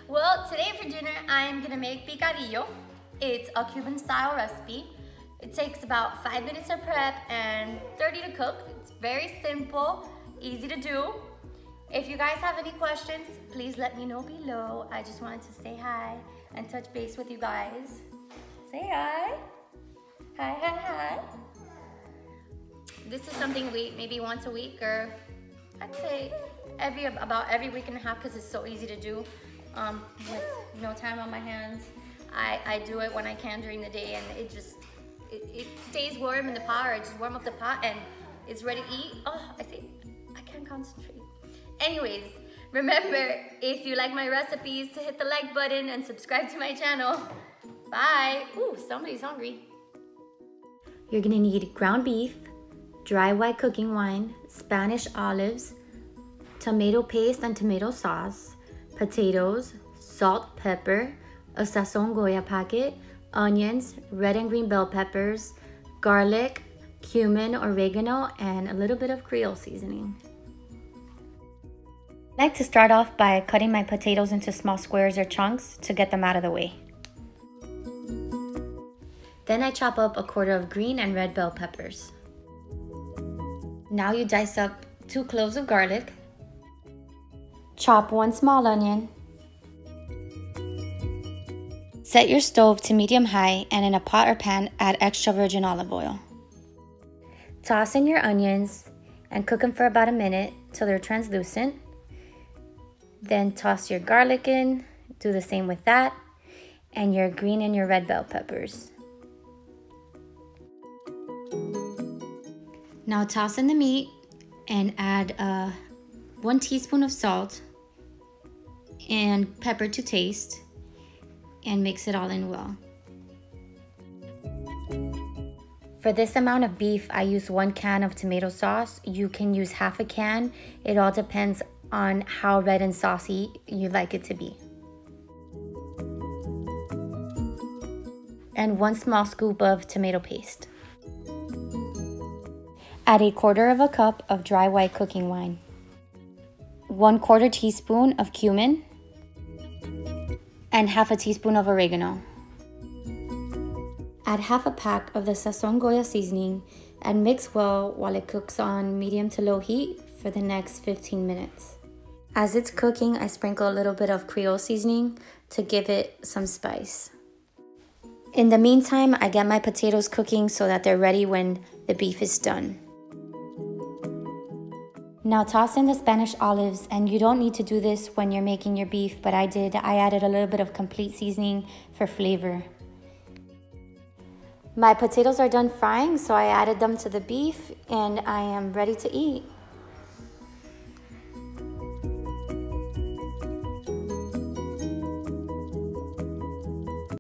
Well, today for dinner, I'm gonna make picadillo. It's a Cuban style recipe. It takes about 5 minutes to prep and 30 to cook. It's very simple, easy to do. If you guys have any questions, please let me know below. I just wanted to say hi and touch base with you guys. Say hi. Hi, hi, hi. This is something we maybe once a week, or I'd say about every week and a half, because it's so easy to do with no time on my hands. I do it when I can during the day, and it stays warm in the pot, or I just warm up the pot and it's ready to eat. Oh, I can't concentrate. Anyways, remember, if you like my recipes, to hit the like button and subscribe to my channel. Bye. Ooh, somebody's hungry. You're gonna need ground beef, dry white cooking wine, Spanish olives, tomato paste and tomato sauce, potatoes, salt, pepper, a Sazon Goya packet, onions, red and green bell peppers, garlic, cumin, oregano, and a little bit of Creole seasoning. I like to start off by cutting my potatoes into small squares or chunks to get them out of the way. Then I chop up a quarter of green and red bell peppers. Now you dice up 2 cloves of garlic, chop 1 small onion, set your stove to medium-high, and in a pot or pan, add extra virgin olive oil. Toss in your onions and cook them for about a minute till they're translucent. Then toss your garlic in, do the same with that, and your green and your red bell peppers. Now toss in the meat and add 1 teaspoon of salt and pepper to taste, and mix it all in well. For this amount of beef, I use 1 can of tomato sauce. You can use half a can. It all depends on how red and saucy you like it to be. And 1 small scoop of tomato paste. Add 1/4 cup of dry white cooking wine, 1/4 teaspoon of cumin, and half a teaspoon of oregano. Add half a pack of the Sazon Goya seasoning and mix well while it cooks on medium to low heat for the next 15 minutes. As it's cooking, I sprinkle a little bit of Creole seasoning to give it some spice. In the meantime, I get my potatoes cooking so that they're ready when the beef is done. Now toss in the Spanish olives, and you don't need to do this when you're making your beef, but I did. I added a little bit of complete seasoning for flavor. My potatoes are done frying, so I added them to the beef, and I am ready to eat.